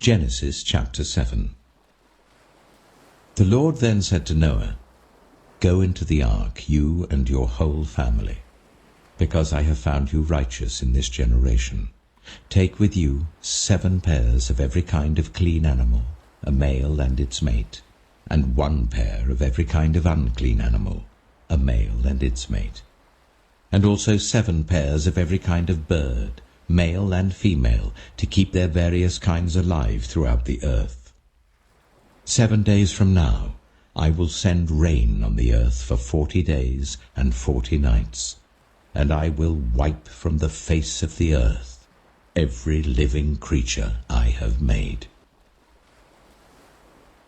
Genesis chapter 7. The Lord then said to Noah, "Go into the ark, you and your whole family, because I have found you righteous in this generation. Take with you 7 pairs of every kind of clean animal, a male and its mate, and 1 pair of every kind of unclean animal, a male and its mate, and also 7 pairs of every kind of bird, male and female, to keep their various kinds alive throughout the earth. 7 days from now I will send rain on the earth for 40 days and 40 nights, and I will wipe from the face of the earth every living creature I have made."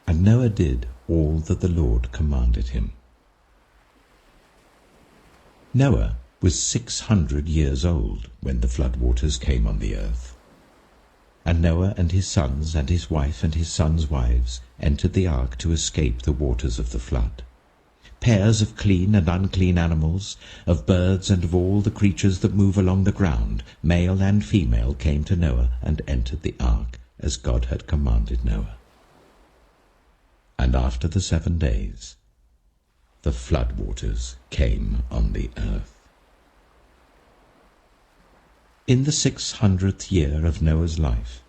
And Noah did all that the Lord commanded him. Noah was 600 years old when the flood waters came on the earth. And Noah and his sons and his wife and his sons' wives entered the ark to escape the waters of the flood. Pairs of clean and unclean animals, of birds and of all the creatures that move along the ground, male and female, came to Noah and entered the ark, as God had commanded Noah. And after the 7 days, the flood waters came on the earth. In the 600th year of Noah's life,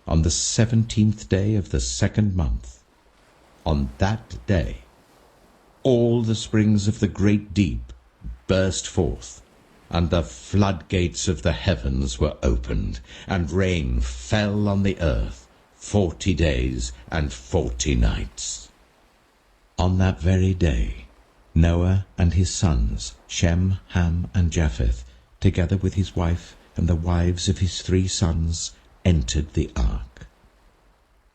on the 17th day of the 2nd month, on that day, all the springs of the great deep burst forth, and the floodgates of the heavens were opened, and rain fell on the earth 40 days and 40 nights. On that very day, Noah and his sons, Shem, Ham, and Japheth, together with his wife and the wives of his 3 sons, entered the ark.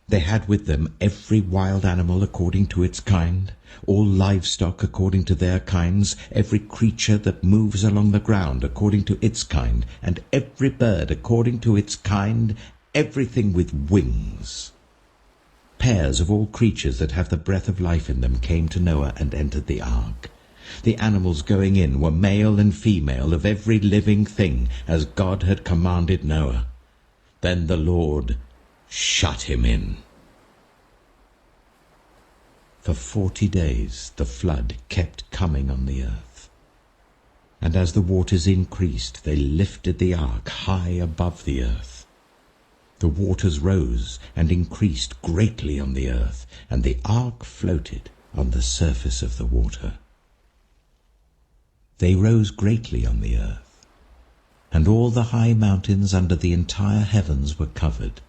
They had with them every wild animal according to its kind, all livestock according to their kinds, every creature that moves along the ground according to its kind, and every bird according to its kind, everything with wings. Pairs of all creatures that have the breath of life in them came to Noah and entered the ark. The animals going in were male and female of every living thing, as God had commanded Noah. Then the Lord shut him in. For 40 days the flood kept coming on the earth. And as the waters increased, they lifted the ark high above the earth. The waters rose and increased greatly on the earth, and the ark floated on the surface of the water. They rose greatly on the earth, and all the high mountains under the entire heavens were covered.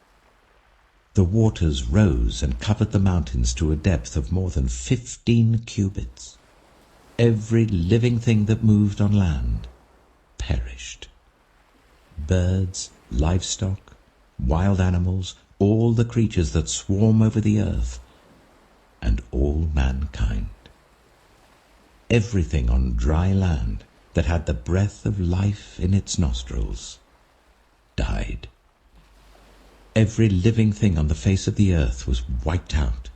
The waters rose and covered the mountains to a depth of more than 15 cubits. Every living thing that moved on land perished. Birds, livestock, wild animals, all the creatures that swarm over the earth, and all mankind. Everything on dry land that had the breath of life in its nostrils died. Every living thing on the face of the earth was wiped out,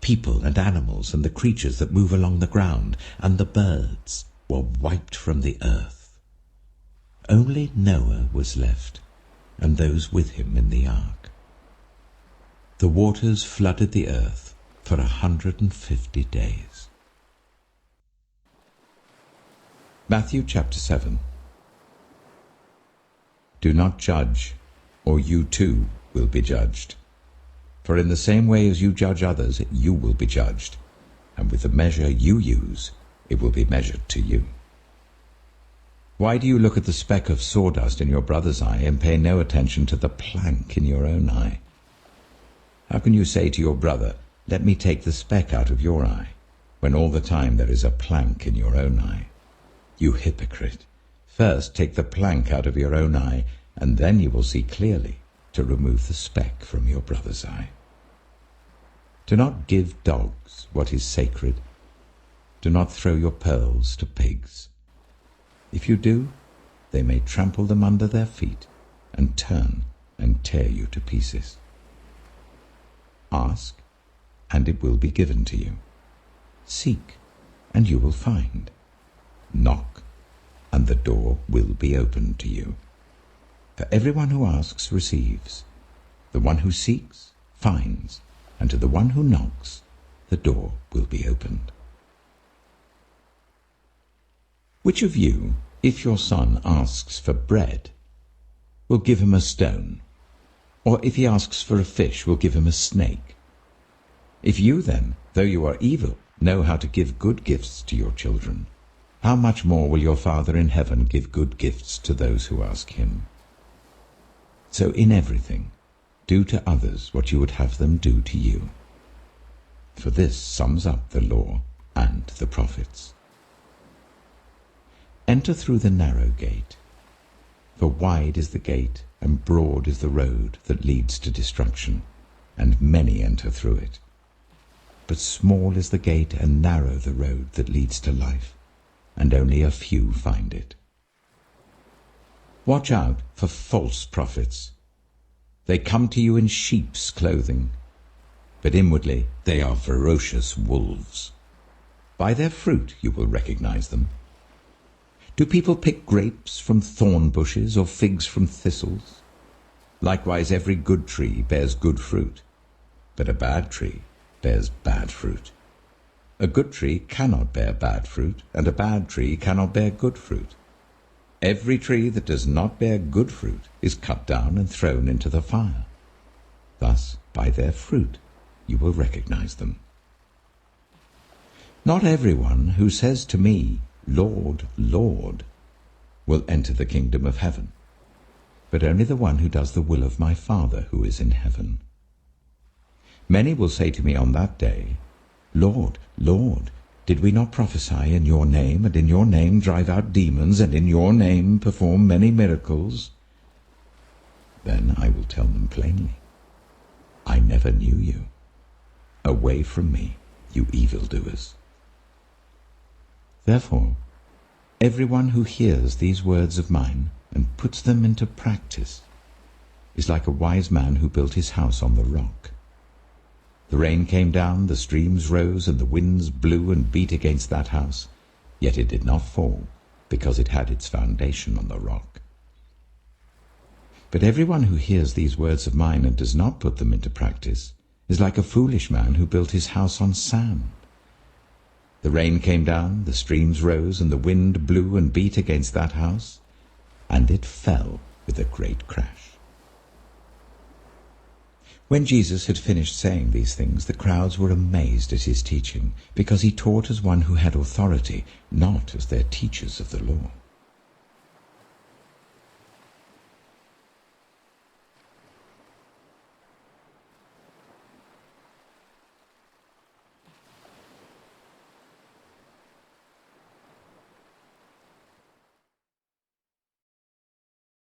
people and animals and the creatures that move along the ground, and the birds were wiped from the earth. Only Noah was left, and those with him in the ark. The waters flooded the earth for 150 days. Matthew chapter 7. Do not judge, or you too will be judged. For in the same way as you judge others, you will be judged, and with the measure you use, it will be measured to you. Why do you look at the speck of sawdust in your brother's eye and pay no attention to the plank in your own eye? How can you say to your brother, "Let me take the speck out of your eye," when all the time there is a plank in your own eye? You hypocrite! First take the plank out of your own eye, and then you will see clearly to remove the speck from your brother's eye. Do not give dogs what is sacred. Do not throw your pearls to pigs. If you do, they may trample them under their feet and turn and tear you to pieces. Ask, and it will be given to you. Seek, and you will find. Knock, and the door will be opened to you. For everyone who asks receives, the one who seeks finds, and to the one who knocks, the door will be opened. Which of you, if your son asks for bread, will give him a stone? Or if he asks for a fish, will give him a snake? If you then, though you are evil, know how to give good gifts to your children, how much more will your Father in heaven give good gifts to those who ask him? So in everything, do to others what you would have them do to you. For this sums up the law and the prophets. Enter through the narrow gate, for wide is the gate and broad is the road that leads to destruction, and many enter through it. But small is the gate and narrow the road that leads to life, and only a few find it. Watch out for false prophets. They come to you in sheep's clothing, but inwardly they are ferocious wolves. By their fruit you will recognize them. Do people pick grapes from thorn bushes or figs from thistles? Likewise every good tree bears good fruit, but a bad tree bears bad fruit. A good tree cannot bear bad fruit, and a bad tree cannot bear good fruit. Every tree that does not bear good fruit is cut down and thrown into the fire. Thus, by their fruit, you will recognize them. Not everyone who says to me, Lord, Lord, will enter the kingdom of heaven, but only the one who does the will of my Father who is in heaven. Many will say to me on that day, Lord, Lord, did we not prophesy in your name, and in your name drive out demons, and in your name perform many miracles? Then I will tell them plainly, I never knew you. Away from me, you evildoers. Therefore, everyone who hears these words of mine and puts them into practice is like a wise man who built his house on the rock. The rain came down, the streams rose, and the winds blew and beat against that house, yet it did not fall, because it had its foundation on the rock. But everyone who hears these words of mine and does not put them into practice is like a foolish man who built his house on sand. The rain came down, the streams rose, and the wind blew and beat against that house, and it fell with a great crash. When Jesus had finished saying these things, the crowds were amazed at his teaching, because he taught as one who had authority, not as their teachers of the law.